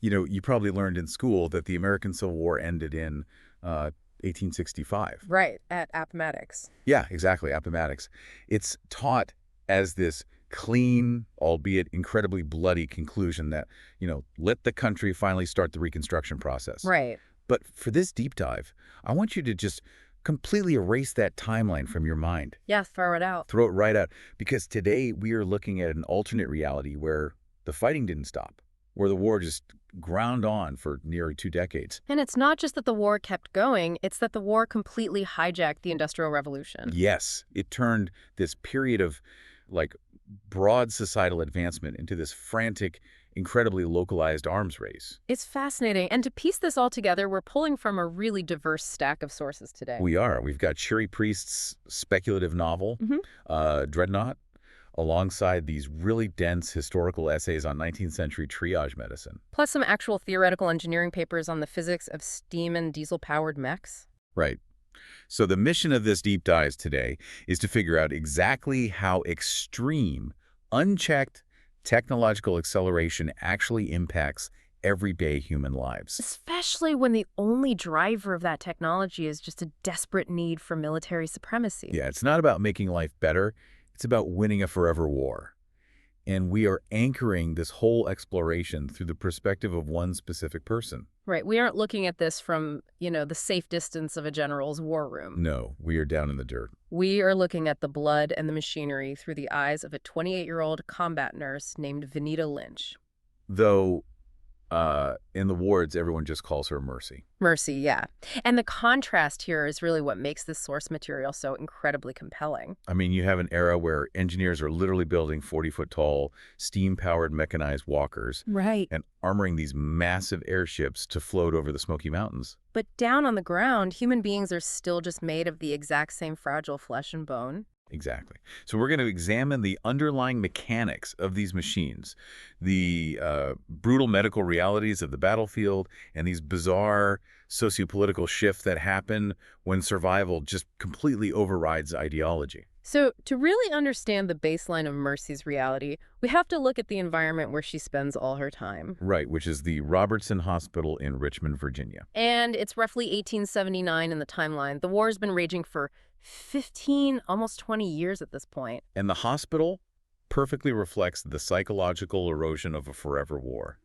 You know, you probably learned in school that the American Civil War ended in 1865. Right, at Appomattox. Yeah, exactly, Appomattox. It's taught as this clean, albeit incredibly bloody conclusion that, let the country finally start the Reconstruction process. Right. But for this deep dive, I want you to just completely erase that timeline from your mind. Yeah, throw it out. Throw it right out. Because today we are looking at an alternate reality where the fighting didn't stop, where the war just ground on for nearly 2 decades. And it's not just that the war kept going, it's that the war completely hijacked the Industrial Revolution. Yes, it turned this period of, broad societal advancement into this frantic, incredibly localized arms race. It's fascinating. And to piece this all together, we're pulling from a really diverse stack of sources today. We are. We've got Cherie Priest's speculative novel, Dreadnought, alongside these really dense historical essays on 19th century triage medicine. Plus some actual theoretical engineering papers on the physics of steam and diesel-powered mechs. Right. So the mission of this deep dive today is to figure out exactly how extreme, unchecked technological acceleration actually impacts everyday human lives. Especially when the only driver of that technology is just a desperate need for military supremacy. Yeah, it's not about making life better. It's about winning a forever war. And we are anchoring this whole exploration through the perspective of one specific person. Right. We aren't looking at this from, the safe distance of a general's war room. No, we are down in the dirt. We are looking at the blood and the machinery through the eyes of a 28-year-old combat nurse named Vanita Lynch. Though, in the wards, everyone just calls her Mercy. Mercy, yeah. And the contrast here is really what makes this source material so incredibly compelling. I mean, you have an era where engineers are literally building 40-foot-tall, steam-powered mechanized walkers. Right. And armoring these massive airships to float over the Smoky Mountains. But down on the ground, human beings are still just made of the exact same fragile flesh and bone. Exactly. So we're going to examine the underlying mechanics of these machines, the brutal medical realities of the battlefield, and these bizarre sociopolitical shifts that happen when survival just completely overrides ideology. So to really understand the baseline of Mercy's reality, we have to look at the environment where she spends all her time. Right, which is the Robertson Hospital in Richmond, Virginia. And it's roughly 1879 in the timeline. The war has been raging for 15, almost 20 years at this point. And the hospital perfectly reflects the psychological erosion of a forever war.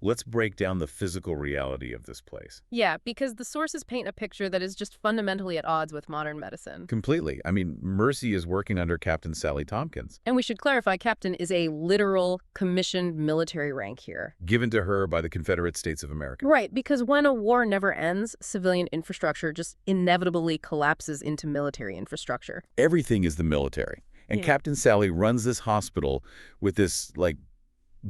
Let's break down the physical reality of this place. Yeah, because the sources paint a picture that is just fundamentally at odds with modern medicine. Completely. I mean, Mercy is working under Captain Sally Tompkins. And we should clarify, Captain is a literal commissioned military rank here. Given to her by the Confederate States of America. Right, because when a war never ends, civilian infrastructure just inevitably collapses into military infrastructure. Everything is the military. And Captain Sally runs this hospital with this,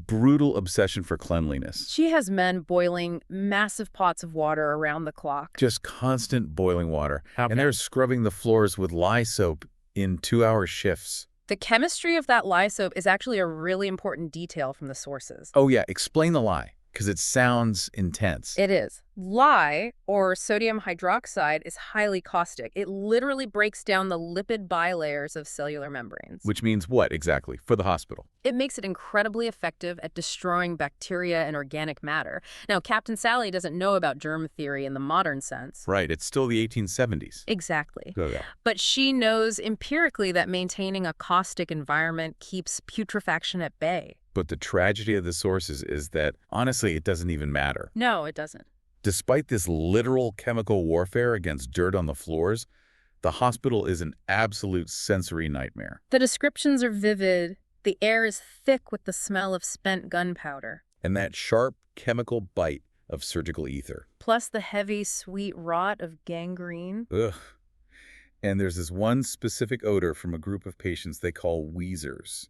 brutal obsession for cleanliness. She has men boiling massive pots of water around the clock. Just constant boiling water. And they're scrubbing the floors with lye soap in 2-hour shifts. The chemistry of that lye soap is actually a really important detail from the sources. Oh, yeah. Explain the lye, because it sounds intense. It is. Lye, or sodium hydroxide, is highly caustic. It literally breaks down the lipid bilayers of cellular membranes. Which means what, exactly, for the hospital? It makes it incredibly effective at destroying bacteria and organic matter. Now, Captain Sally doesn't know about germ theory in the modern sense. Right, it's still the 1870s. Exactly. Yeah. But she knows empirically that maintaining a caustic environment keeps putrefaction at bay. But the tragedy of the sources is that, honestly, it doesn't even matter. No, it doesn't. Despite this literal chemical warfare against dirt on the floors, the hospital is an absolute sensory nightmare. The descriptions are vivid. The air is thick with the smell of spent gunpowder. And that sharp chemical bite of surgical ether. Plus the heavy, sweet rot of gangrene. Ugh. And there's this one specific odor from a group of patients they call wheezers.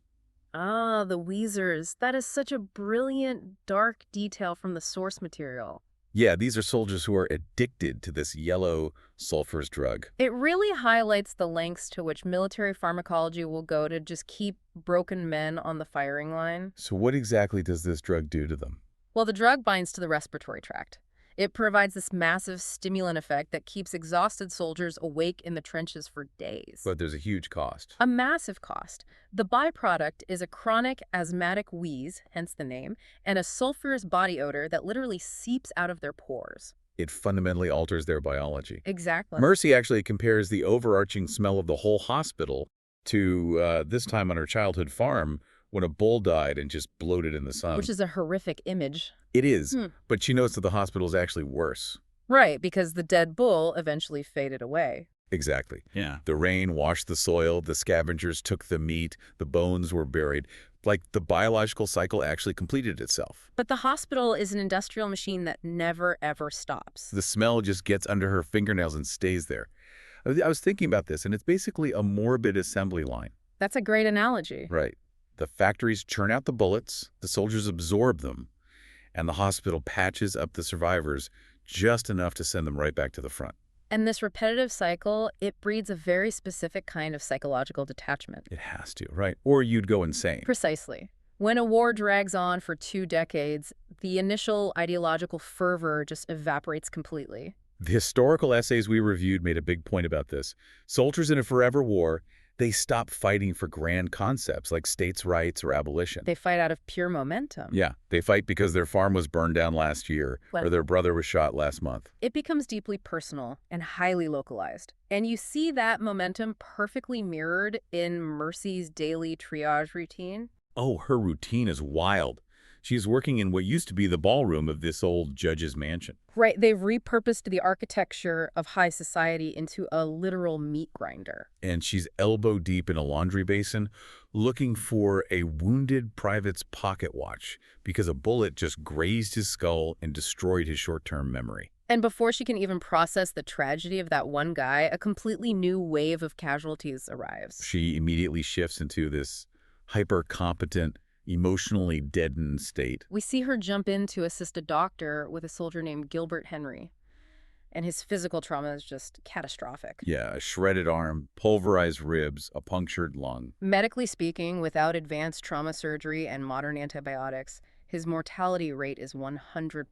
Ah, the wheezers. That is such a brilliant, dark detail from the source material. Yeah, these are soldiers who are addicted to this yellow sulfurous drug. It really highlights the lengths to which military pharmacology will go to just keep broken men on the firing line. So what exactly does this drug do to them? Well, the drug binds to the respiratory tract. It provides this massive stimulant effect that keeps exhausted soldiers awake in the trenches for days. But there's a huge cost. A massive cost. The byproduct is a chronic asthmatic wheeze, hence the name, and a sulfurous body odor that literally seeps out of their pores. It fundamentally alters their biology. Exactly. Mercy actually compares the overarching smell of the whole hospital to this time on her childhood farm when a bull died and just bloated in the sun. Which is a horrific image. It is, but she notes that the hospital is actually worse. Right, because the dead bull eventually faded away. Exactly. Yeah. The rain washed the soil, the scavengers took the meat, the bones were buried. Like the biological cycle actually completed itself. But the hospital is an industrial machine that never, ever stops. The smell just gets under her fingernails and stays there. I was thinking about this, and it's basically a morbid assembly line. That's a great analogy. Right. The factories churn out the bullets, the soldiers absorb them, and the hospital patches up the survivors just enough to send them right back to the front. And this repetitive cycle, it breeds a very specific kind of psychological detachment. It has to, right? Or you'd go insane. Precisely. When a war drags on for 2 decades, the initial ideological fervor just evaporates completely. The historical essays we reviewed made a big point about this. Soldiers in a forever war, they stop fighting for grand concepts like states' rights or abolition. They fight out of pure momentum. Yeah, they fight because their farm was burned down last year or their brother was shot last month. It becomes deeply personal and highly localized. And you see that momentum perfectly mirrored in Mercy's daily triage routine. Oh, her routine is wild. She's working in what used to be the ballroom of this old judge's mansion. Right, they've repurposed the architecture of high society into a literal meat grinder. And she's elbow deep in a laundry basin looking for a wounded private's pocket watch because a bullet just grazed his skull and destroyed his short-term memory. And before she can even process the tragedy of that one guy, a completely new wave of casualties arrives. She immediately shifts into this hyper-competent, emotionally deadened state. We see her jump in to assist a doctor with a soldier named Gilbert Henry, and his physical trauma is just catastrophic. Yeah, a shredded arm, pulverized ribs, a punctured lung. Medically speaking, without advanced trauma surgery and modern antibiotics, his mortality rate is 100%.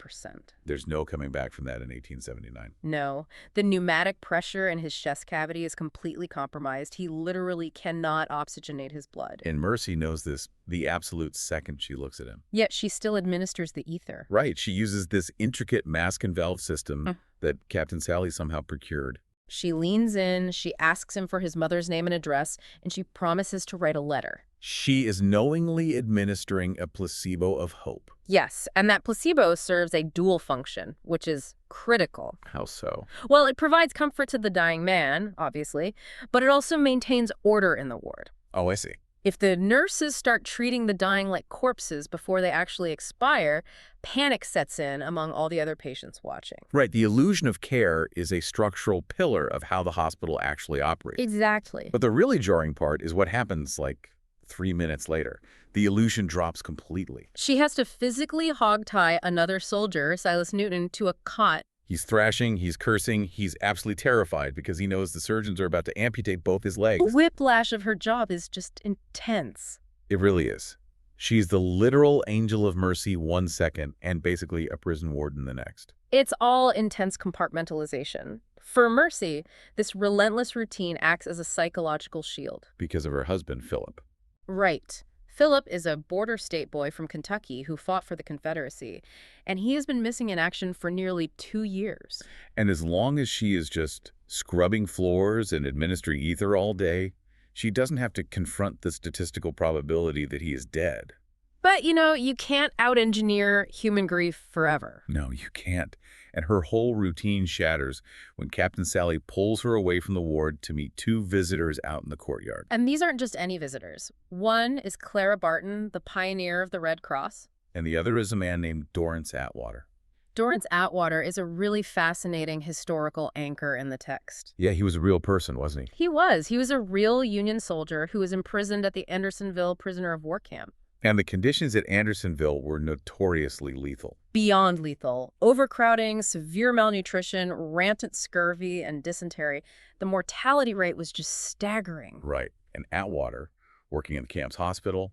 There's no coming back from that in 1879. No, the pneumatic pressure in his chest cavity is completely compromised. He literally cannot oxygenate his blood. And Mercy knows this the absolute second she looks at him. Yet she still administers the ether. Right, she uses this intricate mask and valve system that Captain Sally somehow procured. She leans in, she asks him for his mother's name and address, and she promises to write a letter. She is knowingly administering a placebo of hope. Yes, and that placebo serves a dual function, which is critical. How so? Well, it provides comfort to the dying man, obviously, but it also maintains order in the ward. Oh, I see. If the nurses start treating the dying like corpses before they actually expire, panic sets in among all the other patients watching. Right, the illusion of care is a structural pillar of how the hospital actually operates. Exactly. But the really jarring part is what happens like 3 minutes later. The illusion drops completely. She has to physically hogtie another soldier, Silas Newton, to a cot. He's thrashing, he's cursing, he's absolutely terrified because he knows the surgeons are about to amputate both his legs. The whiplash of her job is just intense. It really is. She's the literal angel of mercy 1 second and basically a prison warden the next. It's all intense compartmentalization. For Mercy, this relentless routine acts as a psychological shield. Because of her husband, Philip. Right. Philip is a border state boy from Kentucky who fought for the Confederacy, and he has been missing in action for nearly 2 years. And as long as she is just scrubbing floors and administering ether all day, she doesn't have to confront the statistical probability that he is dead. But, you can't out-engineer human grief forever. No, you can't. And her whole routine shatters when Captain Sally pulls her away from the ward to meet 2 visitors out in the courtyard. And these aren't just any visitors. One is Clara Barton, the pioneer of the Red Cross. And the other is a man named Dorrance Atwater. Dorrance Atwater is a really fascinating historical anchor in the text. Yeah, he was a real person, wasn't he? He was. He was a real Union soldier who was imprisoned at the Andersonville prisoner of war camp. And the conditions at Andersonville were notoriously lethal. Beyond lethal. Overcrowding, severe malnutrition, rampant scurvy, and dysentery. The mortality rate was just staggering. Right. And Atwater, working in the camp's hospital,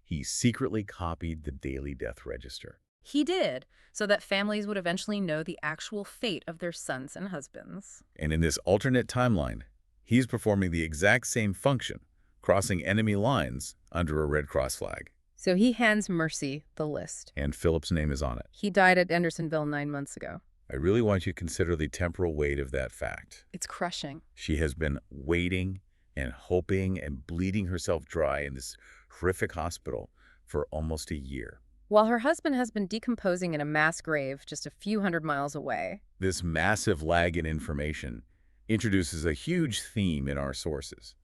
he secretly copied the daily death register. He did, so that families would eventually know the actual fate of their sons and husbands. And in this alternate timeline, he's performing the exact same function, crossing enemy lines under a Red Cross flag. So he hands Mercy the list. And Philip's name is on it. He died at Andersonville 9 months ago. I really want you to consider the temporal weight of that fact. It's crushing. She has been waiting and hoping and bleeding herself dry in this horrific hospital for almost a year. While her husband has been decomposing in a mass grave just a few hundred miles away. This massive lag in information introduces a huge theme in our sources: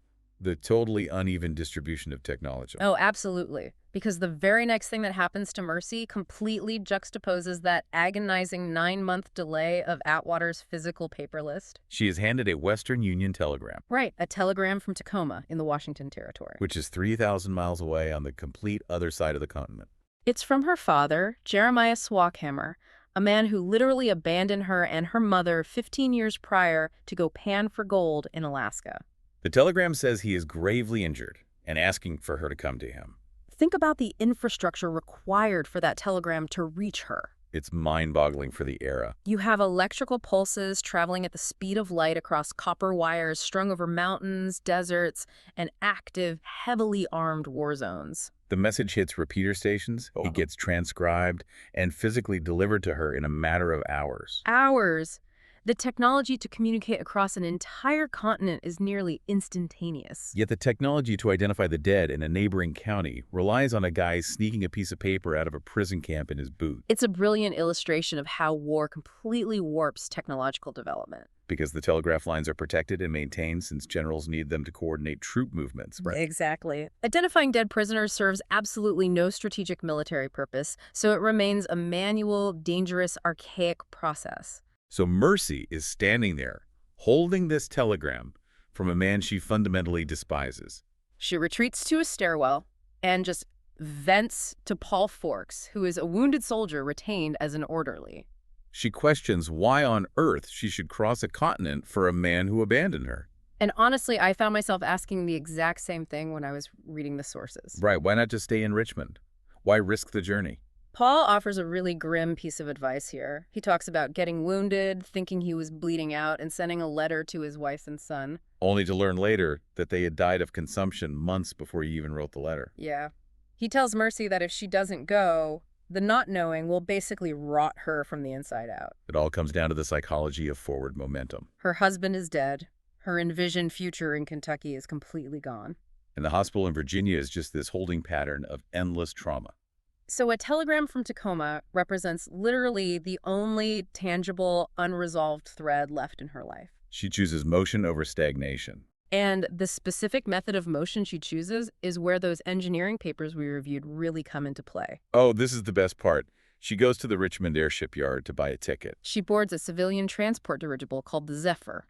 the totally uneven distribution of technology. Oh, absolutely. Because the very next thing that happens to Mercy completely juxtaposes that agonizing 9-month delay of Atwater's physical paper list. She is handed a Western Union telegram. Right, a telegram from Tacoma in the Washington Territory. Which is 3,000 miles away on the complete other side of the continent. It's from her father, Jeremiah Swackhammer, a man who literally abandoned her and her mother 15 years prior to go pan for gold in Alaska. The telegram says he is gravely injured and asking for her to come to him. Think about the infrastructure required for that telegram to reach her. It's mind-boggling for the era. You have electrical pulses traveling at the speed of light across copper wires strung over mountains, deserts, and active, heavily armed war zones. The message hits repeater stations, it gets transcribed, and physically delivered to her in a matter of hours. Hours! The technology to communicate across an entire continent is nearly instantaneous. Yet the technology to identify the dead in a neighboring county relies on a guy sneaking a piece of paper out of a prison camp in his boot. It's a brilliant illustration of how war completely warps technological development. Because the telegraph lines are protected and maintained since generals need them to coordinate troop movements. Right. Exactly. Identifying dead prisoners serves absolutely no strategic military purpose, so it remains a manual, dangerous, archaic process. So Mercy is standing there, holding this telegram from a man she fundamentally despises. She retreats to a stairwell and just vents to Paul Forks, who is a wounded soldier retained as an orderly. She questions why on earth she should cross a continent for a man who abandoned her. And honestly, I found myself asking the exact same thing when I was reading the sources. Right, why not just stay in Richmond? Why risk the journey? Paul offers a really grim piece of advice here. He talks about getting wounded, thinking he was bleeding out, and sending a letter to his wife and son. Only to learn later that they had died of consumption months before he even wrote the letter. Yeah. He tells Mercy that if she doesn't go, the not knowing will basically rot her from the inside out. It all comes down to the psychology of forward momentum. Her husband is dead. Her envisioned future in Kentucky is completely gone. And the hospital in Virginia is just this holding pattern of endless trauma. So a telegram from Tacoma represents literally the only tangible, unresolved thread left in her life. She chooses motion over stagnation. And the specific method of motion she chooses is where those engineering papers we reviewed really come into play. Oh, this is the best part. She goes to the Richmond airship yard to buy a ticket. She boards a civilian transport dirigible called the Zephyr.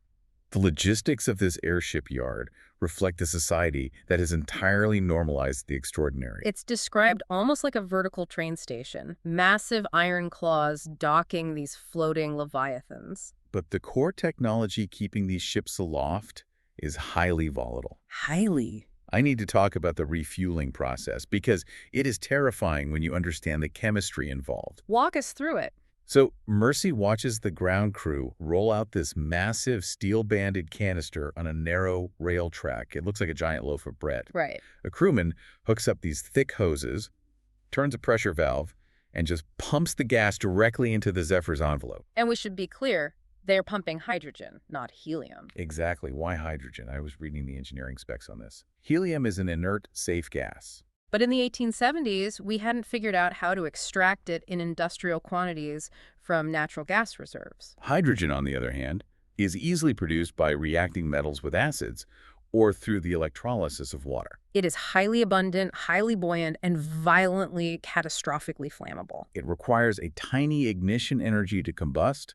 The logistics of this airship yard reflect a society that has entirely normalized the extraordinary. It's described almost like a vertical train station, massive iron claws docking these floating leviathans. But the core technology keeping these ships aloft is highly volatile. Highly. I need to talk about the refueling process because it is terrifying when you understand the chemistry involved. Walk us through it. So Mercy watches the ground crew roll out this massive steel-banded canister on a narrow rail track. It looks like a giant loaf of bread. Right. A crewman hooks up these thick hoses, turns a pressure valve, and just pumps the gas directly into the Zephyr's envelope. And we should be clear, they're pumping hydrogen, not helium. Exactly. Why hydrogen? I was reading the engineering specs on this. Helium is an inert, safe gas. But in the 1870s, we hadn't figured out how to extract it in industrial quantities from natural gas reserves. Hydrogen, on the other hand, is easily produced by reacting metals with acids or through the electrolysis of water. It is highly abundant, highly buoyant, and violently, catastrophically flammable. It requires a tiny ignition energy to combust,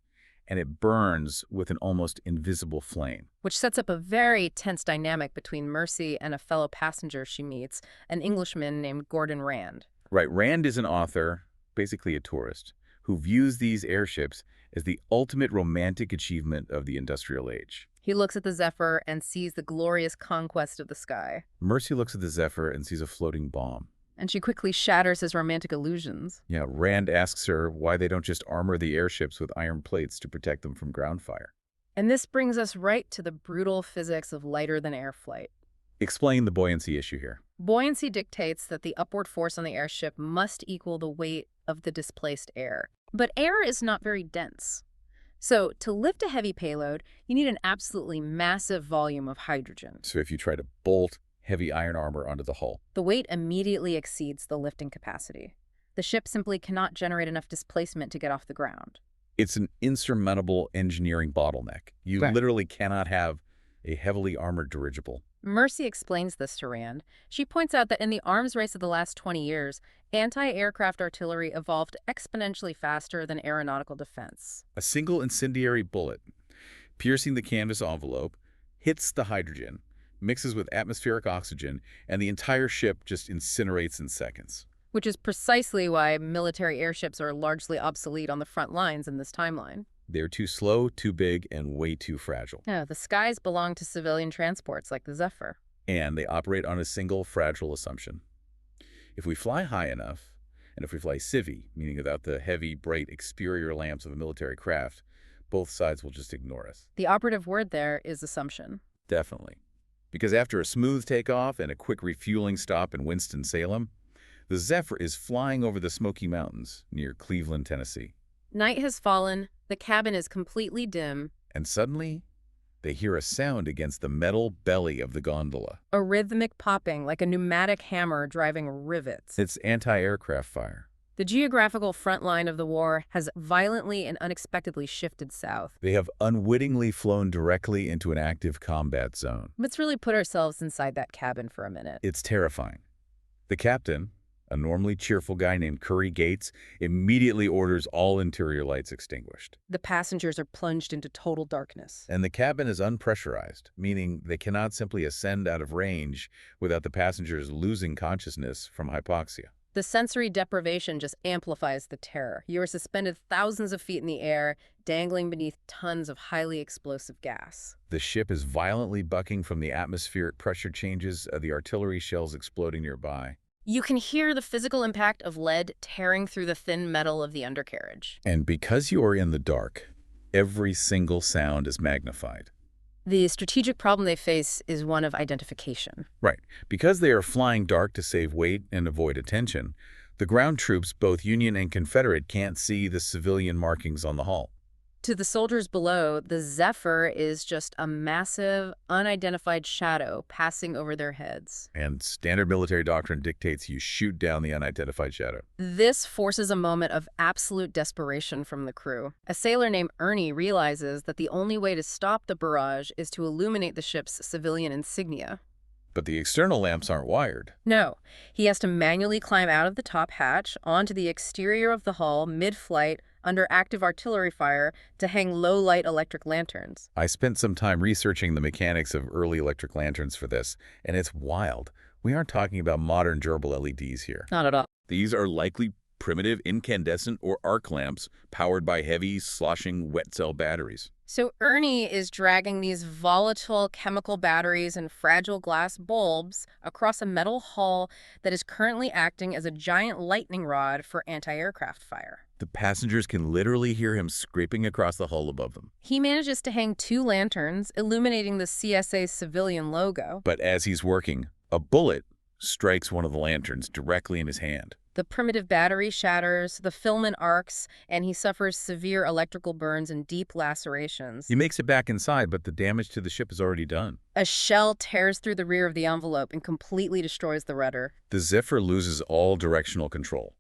and it burns with an almost invisible flame. Which sets up a very tense dynamic between Mercy and a fellow passenger she meets, an Englishman named Gordon Rand. Right, Rand is an author, basically a tourist, who views these airships as the ultimate romantic achievement of the industrial age. He looks at the Zephyr and sees the glorious conquest of the sky. Mercy looks at the Zephyr and sees a floating bomb. and she quickly shatters his romantic illusions. Yeah, Rand asks her why they don't just armor the airships with iron plates to protect them from ground fire. And this brings us right to the brutal physics of lighter-than-air flight. Explain the buoyancy issue here. Buoyancy dictates that the upward force on the airship must equal the weight of the displaced air. But air is not very dense. So to lift a heavy payload, you need an absolutely massive volume of hydrogen. So if you try to bolt heavy iron armor onto the hull, The weight immediately exceeds the lifting capacity. The ship simply cannot generate enough displacement to get off the ground. it's an insurmountable engineering bottleneck. You Right. literally cannot have a heavily armored dirigible. Mercy explains this to Rand. She points out that in the arms race of the last 20 years, anti-aircraft artillery evolved exponentially faster than aeronautical defense. A single incendiary bullet, piercing the canvas envelope, hits the hydrogen, mixes with atmospheric oxygen, and the entire ship just incinerates in seconds. Which is precisely why military airships are largely obsolete on the front lines in this timeline. They're too slow, too big, and way too fragile. Yeah, the skies belong to civilian transports like the Zephyr. And they operate on a single fragile assumption. If we fly high enough, and if we fly civvy, meaning without the heavy, bright exterior lamps of a military craft, both sides will just ignore us. The operative word there is assumption. Definitely. Because after a smooth takeoff and a quick refueling stop in Winston-Salem, the Zephyr is flying over the Smoky Mountains near Cleveland, Tennessee. Night has fallen, the cabin is completely dim. And suddenly, they hear a sound against the metal belly of the gondola. A rhythmic popping like a pneumatic hammer driving rivets. It's anti-aircraft fire. The geographical front line of the war has violently and unexpectedly shifted south. They have unwittingly flown directly into an active combat zone. Let's really put ourselves inside that cabin for a minute. It's terrifying. The captain, a normally cheerful guy named Curry Gates, immediately orders all interior lights extinguished. The passengers are plunged into total darkness. And the cabin is unpressurized, meaning they cannot simply ascend out of range without the passengers losing consciousness from hypoxia. The sensory deprivation just amplifies the terror. You are suspended thousands of feet in the air, dangling beneath tons of highly explosive gas. The ship is violently bucking from the atmospheric pressure changes of the artillery shells exploding nearby. You can hear the physical impact of lead tearing through the thin metal of the undercarriage. And because you are in the dark, every single sound is magnified. The strategic problem they face is one of identification. Right. Because they are flying dark to save weight and avoid attention, the ground troops, both Union and Confederate, can't see the civilian markings on the hull. To the soldiers below, the Zephyr is just a massive, unidentified shadow passing over their heads. And standard military doctrine dictates you shoot down the unidentified shadow. This forces a moment of absolute desperation from the crew. A sailor named Ernie realizes that the only way to stop the barrage is to illuminate the ship's civilian insignia. But the external lamps aren't wired. No, he has to manually climb out of the top hatch onto the exterior of the hull mid-flight under active artillery fire to hang low-light electric lanterns. I spent some time researching the mechanics of early electric lanterns for this, and it's wild. We aren't talking about modern durable LEDs here. Not at all. These are likely primitive incandescent or arc lamps powered by heavy, sloshing wet cell batteries. So Ernie is dragging these volatile chemical batteries and fragile glass bulbs across a metal hull that is currently acting as a giant lightning rod for anti-aircraft fire. The passengers can literally hear him scraping across the hull above them. He manages to hang 2 lanterns, illuminating the CSA's civilian logo. But as he's working, a bullet strikes one of the lanterns directly in his hand. The primitive battery shatters, the filament arcs, and he suffers severe electrical burns and deep lacerations. He makes it back inside, but the damage to the ship is already done. A shell tears through the rear of the envelope and completely destroys the rudder. The Zephyr loses all directional control.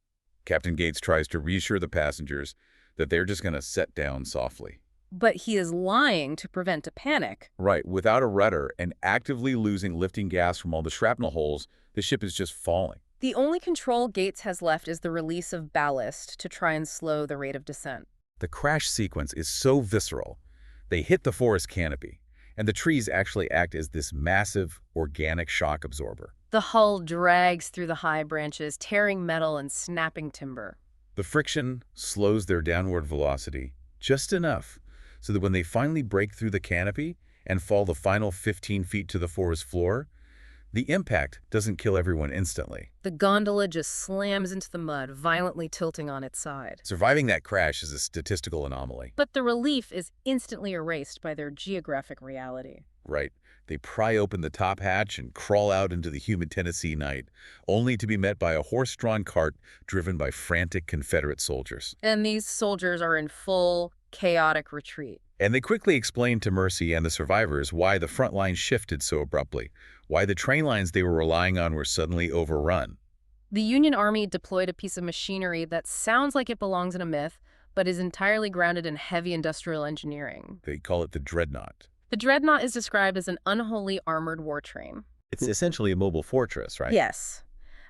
Captain Gates tries to reassure the passengers that they're just going to set down softly. But he is lying to prevent a panic. Right, without a rudder and actively losing lifting gas from all the shrapnel holes, the ship is just falling. The only control Gates has left is the release of ballast to try and slow the rate of descent. The crash sequence is so visceral. They hit the forest canopy, and the trees actually act as this massive organic shock absorber. The hull drags through the high branches, tearing metal and snapping timber. The friction slows their downward velocity just enough so that when they finally break through the canopy and fall the final 15 feet to the forest floor, The impact doesn't kill everyone instantly. The gondola just slams into the mud, violently tilting on its side. Surviving that crash is a statistical anomaly. But the relief is instantly erased by their geographic reality. Right. They pry open the top hatch and crawl out into the humid Tennessee night, only to be met by a horse-drawn cart driven by frantic Confederate soldiers. And these soldiers are in full, chaotic retreat. And they quickly explained to Mercy and the survivors why the front line shifted so abruptly, why the train lines they were relying on were suddenly overrun. The Union Army deployed a piece of machinery that sounds like it belongs in a myth, but is entirely grounded in heavy industrial engineering. They call it the Dreadnought. The Dreadnought is described as an unholy armored war train. It's essentially a mobile fortress, right? Yes.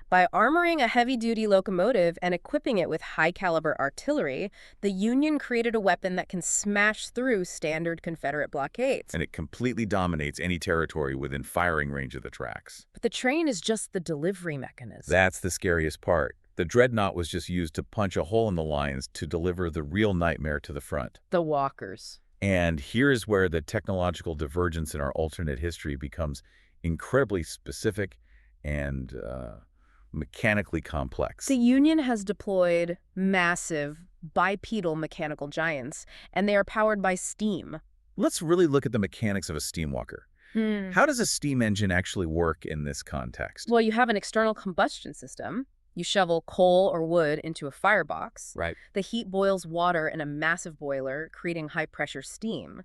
By armoring a heavy-duty locomotive and equipping it with high-caliber artillery, the Union created a weapon that can smash through standard Confederate blockades. And it completely dominates any territory within firing range of the tracks. But the train is just the delivery mechanism. That's the scariest part. The Dreadnought was just used to punch a hole in the lines to deliver the real nightmare to the front. The walkers. And here's where the technological divergence in our alternate history becomes incredibly specific and mechanically complex. The Union has deployed massive bipedal mechanical giants, and they are powered by steam. Let's really look at the mechanics of a steam walker. How does a steam engine actually work in this context? Well, you have an external combustion system. You shovel coal or wood into a firebox. Right. The heat boils water in a massive boiler, creating high-pressure steam.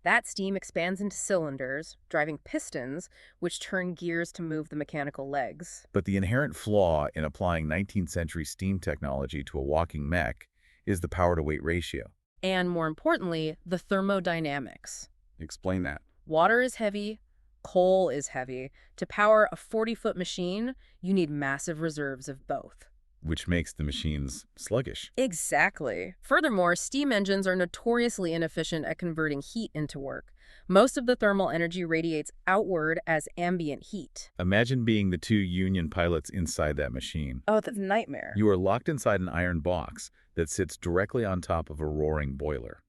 That steam expands into cylinders, driving pistons, which turn gears to move the mechanical legs. But the inherent flaw in applying 19th century steam technology to a walking mech is the power-to-weight ratio. And more importantly, the thermodynamics. Explain that. Water is heavy. Coal is heavy. To power a 40-foot machine, you need massive reserves of both. Which makes the machines sluggish. Exactly. Furthermore, steam engines are notoriously inefficient at converting heat into work. Most of the thermal energy radiates outward as ambient heat. Imagine being the two Union pilots inside that machine. Oh, that's a nightmare. You are locked inside an iron box that sits directly on top of a roaring boiler.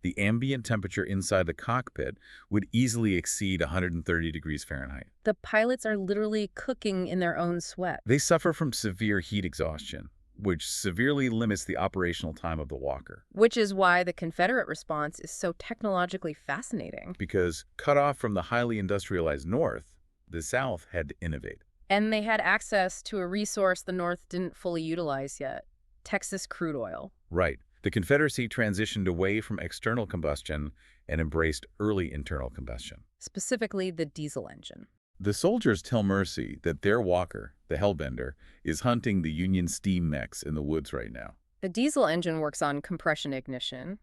The ambient temperature inside the cockpit would easily exceed 130 degrees Fahrenheit. The pilots are literally cooking in their own sweat. They suffer from severe heat exhaustion, which severely limits the operational time of the walker. Which is why the Confederate response is so technologically fascinating. Because cut off from the highly industrialized North, the South had to innovate. And they had access to a resource the North didn't fully utilize yet: Texas crude oil. Right. The Confederacy transitioned away from external combustion and embraced early internal combustion. Specifically, the diesel engine. The soldiers tell Mercy that their walker, the Hellbender, is hunting the Union steam mechs in the woods right now. The diesel engine works on compression ignition.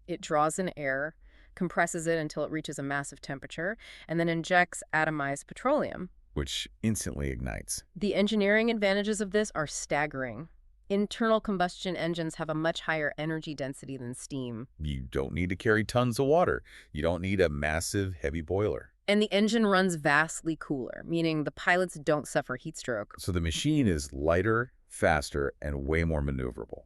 It draws in air, compresses it until it reaches a massive temperature, and then injects atomized petroleum, which instantly ignites. The engineering advantages of this are staggering. Internal combustion engines have a much higher energy density than steam. You don't need to carry tons of water. You don't need a massive, heavy boiler. And the engine runs vastly cooler, meaning the pilots don't suffer heat stroke. So the machine is lighter, faster, and way more maneuverable.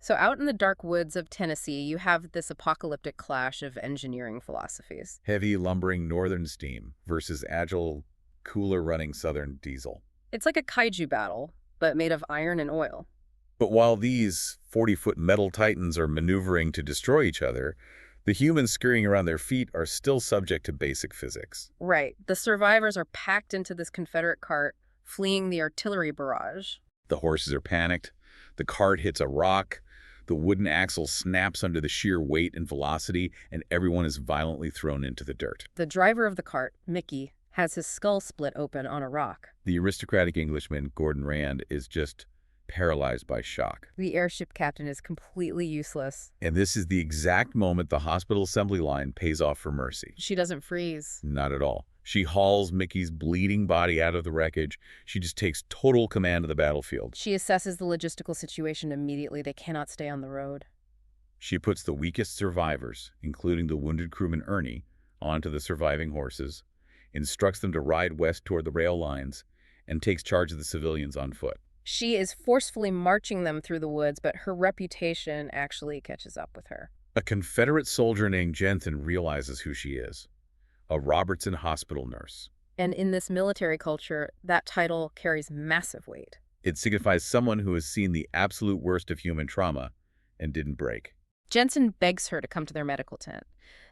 So out in the dark woods of Tennessee, you have this apocalyptic clash of engineering philosophies. Heavy, lumbering northern steam versus agile, cooler-running southern diesel. It's like a kaiju battle, but made of iron and oil. But while these 40-foot metal titans are maneuvering to destroy each other, the humans scurrying around their feet are still subject to basic physics. Right. The survivors are packed into this Confederate cart, fleeing the artillery barrage. The horses are panicked. The cart hits a rock. The wooden axle snaps under the sheer weight and velocity, and everyone is violently thrown into the dirt. The driver of the cart, Mickey, has his skull split open on a rock. The aristocratic Englishman, Gordon Rand, is just paralyzed by shock. The airship captain is completely useless. And this is the exact moment the hospital assembly line pays off for Mercy. She doesn't freeze. Not at all. She hauls Mickey's bleeding body out of the wreckage. She just takes total command of the battlefield. She assesses the logistical situation immediately. They cannot stay on the road. She puts the weakest survivors, including the wounded crewman Ernie, onto the surviving horses, instructs them to ride west toward the rail lines, and takes charge of the civilians on foot. She is forcefully marching them through the woods, but her reputation actually catches up with her. A Confederate soldier named Jensen realizes who she is. A Robertson hospital nurse. And in this military culture, that title carries massive weight. It signifies someone who has seen the absolute worst of human trauma and didn't break. Jensen begs her to come to their medical tent.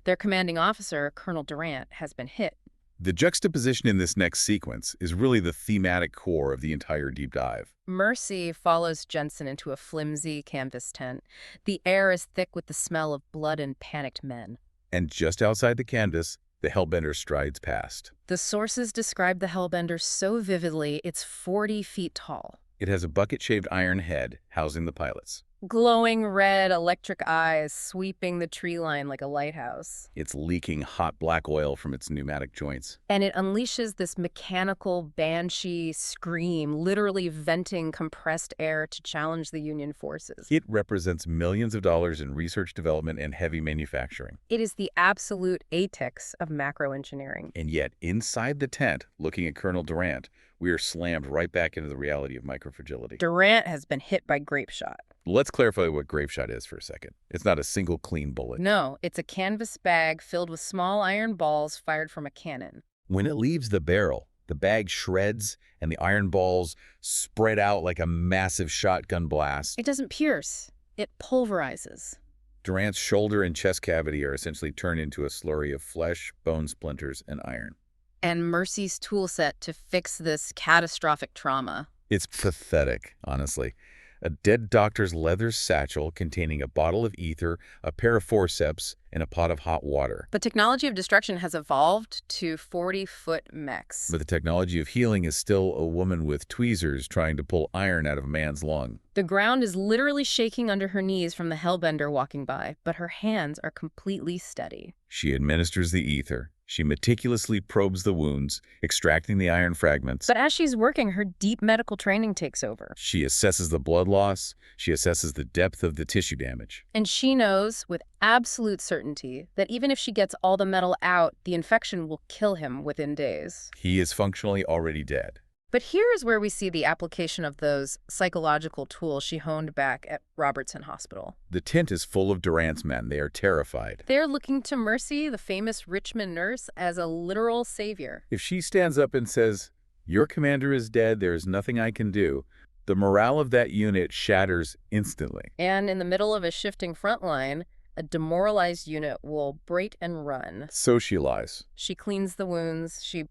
Their commanding officer, Colonel Durant, has been hit. The juxtaposition in this next sequence is really the thematic core of the entire deep dive. Mercy follows Jensen into a flimsy canvas tent. The air is thick with the smell of blood and panicked men. And just outside the canvas, the Hellbender strides past. The sources describe the Hellbender so vividly, it's 40 feet tall. It has a bucket-shaped iron head housing the pilots. Glowing red electric eyes sweeping the tree line like a lighthouse. It's leaking hot black oil from its pneumatic joints. And it unleashes this mechanical banshee scream, literally venting compressed air to challenge the Union forces. It represents millions of dollars in research development and heavy manufacturing. It is the absolute apex of macro-engineering. And yet, inside the tent, looking at Colonel Durant, we are slammed right back into the reality of microfragility. Durant has been hit by grape shot. Let's clarify what grape shot is for a second. It's not a single clean bullet. No, it's a canvas bag filled with small iron balls fired from a cannon. When it leaves the barrel, the bag shreds and the iron balls spread out like a massive shotgun blast. It doesn't pierce. It pulverizes. Durant's shoulder and chest cavity are essentially turned into a slurry of flesh, bone splinters, and iron. And Mercy's tool set to fix this catastrophic trauma. It's pathetic, honestly. A dead doctor's leather satchel containing a bottle of ether, a pair of forceps, and a pot of hot water. The technology of destruction has evolved to 40-foot mechs. But the technology of healing is still a woman with tweezers trying to pull iron out of a man's lung. The ground is literally shaking under her knees from the Hellbender walking by, but her hands are completely steady. She administers the ether. She meticulously probes the wounds, extracting the iron fragments. But as she's working, her deep medical training takes over. She assesses the blood loss. She assesses the depth of the tissue damage. And she knows with absolute certainty that even if she gets all the metal out, the infection will kill him within days. He is functionally already dead. But here is where we see the application of those psychological tools she honed back at Robertson Hospital. The tent is full of Durant's men. They are terrified. They're looking to Mercy, the famous Richmond nurse, as a literal savior. If she stands up and says, "Your commander is dead, there is nothing I can do," the morale of that unit shatters instantly. And in the middle of a shifting front line, a demoralized unit will break and run. Socialize. She cleans the wounds. She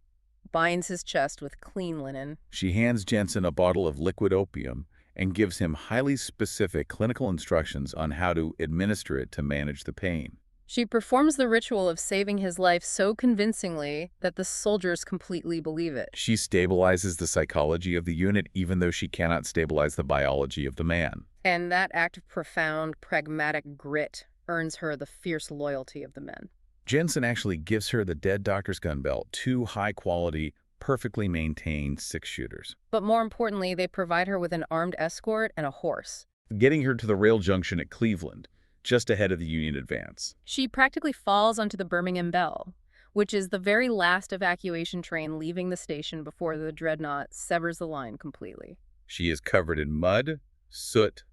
binds his chest with clean linen. She hands Jensen a bottle of liquid opium and gives him highly specific clinical instructions on how to administer it to manage the pain. She performs the ritual of saving his life so convincingly that the soldiers completely believe it. She stabilizes the psychology of the unit even though she cannot stabilize the biology of the man. And that act of profound, pragmatic grit earns her the fierce loyalty of the men. Jensen actually gives her the dead doctor's gun belt, 2 high-quality, perfectly maintained 6-shooters. But more importantly, they provide her with an armed escort and a horse. Getting her to the rail junction at Cleveland, just ahead of the Union advance. She practically falls onto the Birmingham Belle, which is the very last evacuation train leaving the station before the Dreadnought severs the line completely. She is covered in mud, soot,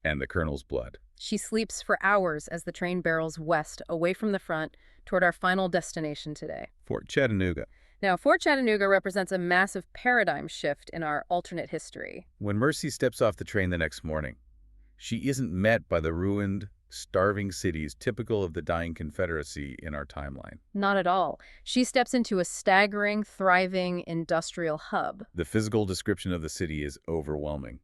and the colonel's blood. She sleeps for hours as the train barrels west, away from the front, toward our final destination today. Fort Chattanooga. Now, Fort Chattanooga represents a massive paradigm shift in our alternate history. When Mercy steps off the train the next morning, she isn't met by the ruined, starving cities typical of the dying Confederacy in our timeline. Not at all. She steps into a staggering, thriving industrial hub. The physical description of the city is overwhelming.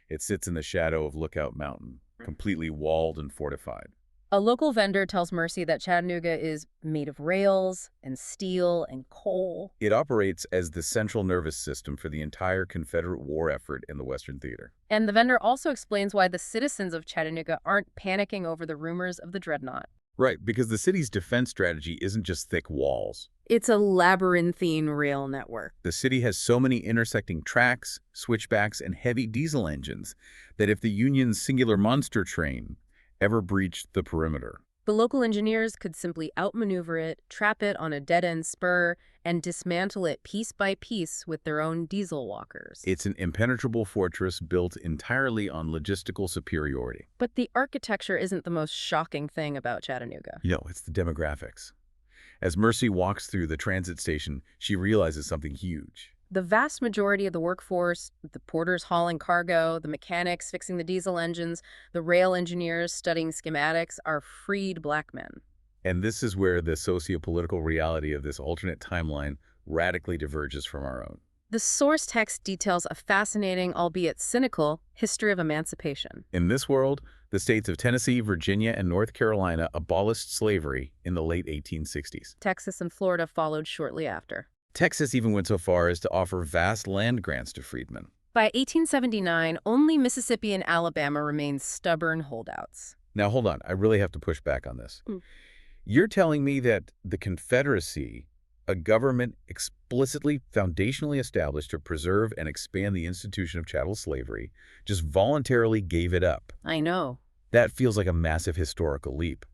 It sits in the shadow of Lookout Mountain, completely walled and fortified. A local vendor tells Mercy that Chattanooga is made of rails and steel and coal. It operates as the central nervous system for the entire Confederate war effort in the Western Theater. And the vendor also explains why the citizens of Chattanooga aren't panicking over the rumors of the Dreadnought. Right, because the city's defense strategy isn't just thick walls. It's a labyrinthine rail network. The city has so many intersecting tracks, switchbacks, and heavy diesel engines that if the Union's singular monster train ever breached the perimeter, the local engineers could simply outmaneuver it, trap it on a dead-end spur, and dismantle it piece by piece with their own diesel walkers. it's an impenetrable fortress built entirely on logistical superiority. But the architecture isn't the most shocking thing about Chattanooga. No, it's the demographics. As Mercy walks through the transit station, she realizes something huge. The vast majority of the workforce, the porters hauling cargo, the mechanics fixing the diesel engines, the rail engineers studying schematics, are freed black men. And this is where the socio-political reality of this alternate timeline radically diverges from our own. The source text details a fascinating, albeit cynical, history of emancipation. In this world, the states of Tennessee, Virginia, and North Carolina abolished slavery in the late 1860s. Texas and Florida followed shortly after. Texas even went so far as to offer vast land grants to freedmen. By 1879, only Mississippi and Alabama remained stubborn holdouts. Now, hold on. I really have to push back on this. Mm. You're telling me that the Confederacy, a government explicitly foundationally established to preserve and expand the institution of chattel slavery, just voluntarily gave it up? I know. That feels like a massive historical leap.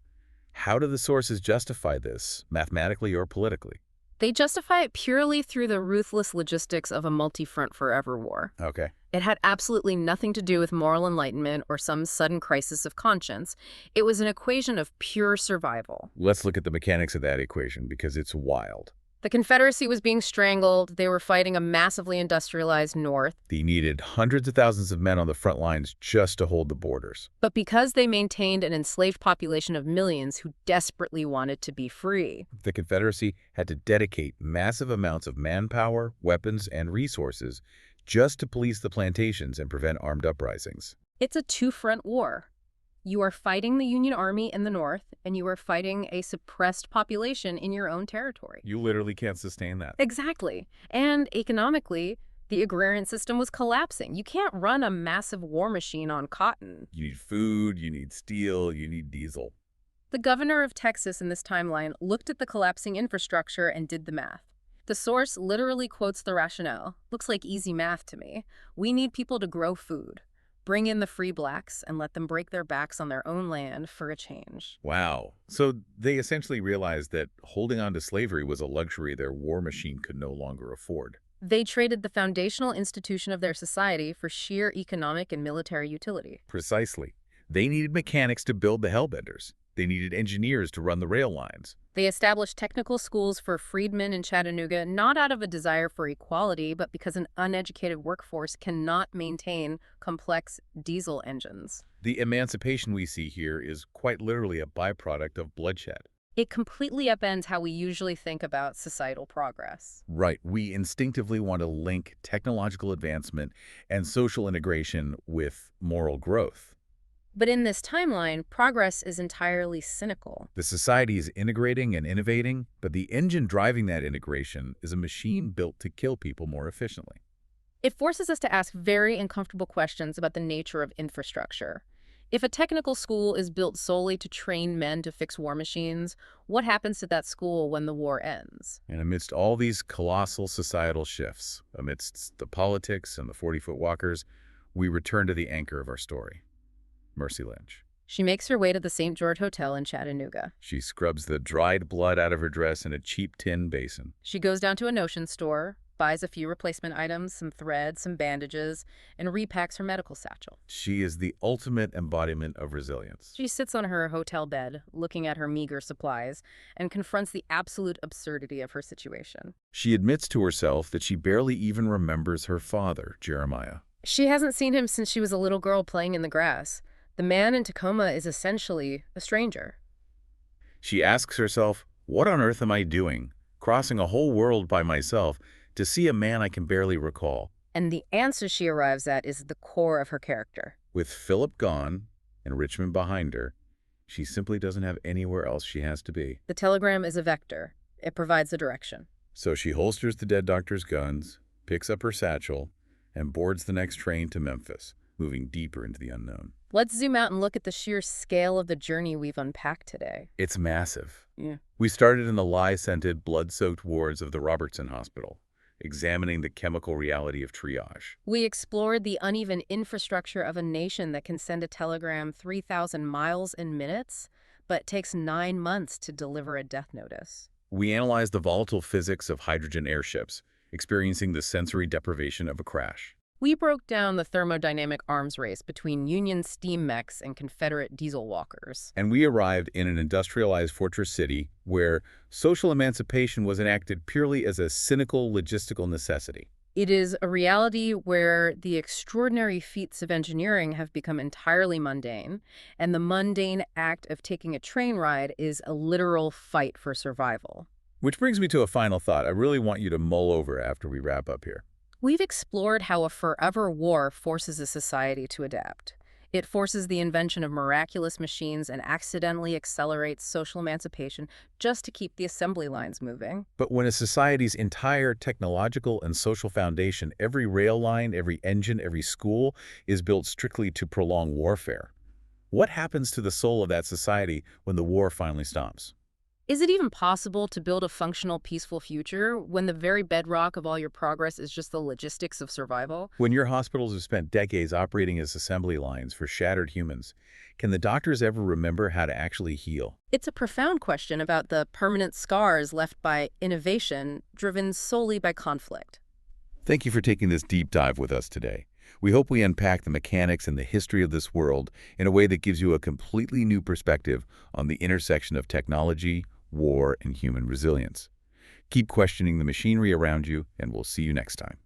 How do the sources justify this, mathematically or politically? They justify it purely through the ruthless logistics of a multi-front forever war. Okay. It had absolutely nothing to do with moral enlightenment or some sudden crisis of conscience. It was an equation of pure survival. Let's look at the mechanics of that equation because it's wild. The Confederacy was being strangled. They were fighting a massively industrialized North. They needed hundreds of thousands of men on the front lines just to hold the borders. But because they maintained an enslaved population of millions who desperately wanted to be free, The Confederacy had to dedicate massive amounts of manpower, weapons, and resources just to police the plantations and prevent armed uprisings. it's a two-front war. You are fighting the Union Army in the North, and you are fighting a suppressed population in your own territory. You literally can't sustain that. Exactly. And economically, the agrarian system was collapsing. You can't run a massive war machine on cotton. You need food, you need steel, you need diesel. The governor of Texas in this timeline looked at the collapsing infrastructure and did the math. The source literally quotes the rationale. Looks like easy math to me. We need people to grow food. Bring in the free blacks and let them break their backs on their own land for a change. Wow. So they essentially realized that holding on to slavery was a luxury their war machine could no longer afford. They traded the foundational institution of their society for sheer economic and military utility. Precisely. They needed mechanics to build the hellbenders. They needed engineers to run the rail lines. They established technical schools for freedmen in Chattanooga, not out of a desire for equality, but because an uneducated workforce cannot maintain complex diesel engines. The emancipation we see here is quite literally a byproduct of bloodshed. It completely upends how we usually think about societal progress. Right. We instinctively want to link technological advancement and social integration with moral growth. But in this timeline, progress is entirely cynical. The society is integrating and innovating, but the engine driving that integration is a machine built to kill people more efficiently. It forces us to ask very uncomfortable questions about the nature of infrastructure. If a technical school is built solely to train men to fix war machines, what happens to that school when the war ends? And amidst all these colossal societal shifts, amidst the politics and the 40-foot walkers, we return to the anchor of our story. Mercy Lynch. She makes her way to the St. George Hotel in Chattanooga. She scrubs the dried blood out of her dress in a cheap tin basin. She goes down to a notion store, buys a few replacement items, some thread, some bandages, and repacks her medical satchel. She is the ultimate embodiment of resilience. She sits on her hotel bed, looking at her meager supplies, and confronts the absolute absurdity of her situation. She admits to herself that she barely even remembers her father, Jeremiah. She hasn't seen him since she was a little girl playing in the grass. The man in Tacoma is essentially a stranger. She asks herself, what on earth am I doing, crossing a whole world by myself to see a man I can barely recall? And the answer she arrives at is the core of her character. With Philip gone and Richmond behind her, she simply doesn't have anywhere else she has to be. The telegram is a vector. It provides a direction. So she holsters the dead doctor's guns, picks up her satchel, and boards the next train to Memphis, moving deeper into the unknown. Let's zoom out and look at the sheer scale of the journey we've unpacked today. It's massive. Yeah. We started in the lye-scented, blood-soaked wards of the Robertson Hospital, examining the chemical reality of triage. We explored the uneven infrastructure of a nation that can send a telegram 3,000 miles in minutes, but takes 9 months to deliver a death notice. We analyzed the volatile physics of hydrogen airships, experiencing the sensory deprivation of a crash. We broke down the thermodynamic arms race between Union steam mechs and Confederate diesel walkers. And we arrived in an industrialized fortress city where social emancipation was enacted purely as a cynical logistical necessity. It is a reality where the extraordinary feats of engineering have become entirely mundane, and the mundane act of taking a train ride is a literal fight for survival. Which brings me to a final thought I really want you to mull over after we wrap up here. We've explored how a forever war forces a society to adapt. It forces the invention of miraculous machines and accidentally accelerates social emancipation just to keep the assembly lines moving. But when a society's entire technological and social foundation, every rail line, every engine, every school, is built strictly to prolong warfare, what happens to the soul of that society when the war finally stops? Is it even possible to build a functional, peaceful future when the very bedrock of all your progress is just the logistics of survival? When your hospitals have spent decades operating as assembly lines for shattered humans, can the doctors ever remember how to actually heal? It's a profound question about the permanent scars left by innovation driven solely by conflict. Thank you for taking this deep dive with us today. We hope we unpack the mechanics and the history of this world in a way that gives you a completely new perspective on the intersection of technology, war, and human resilience. Keep questioning the machinery around you, and we'll see you next time.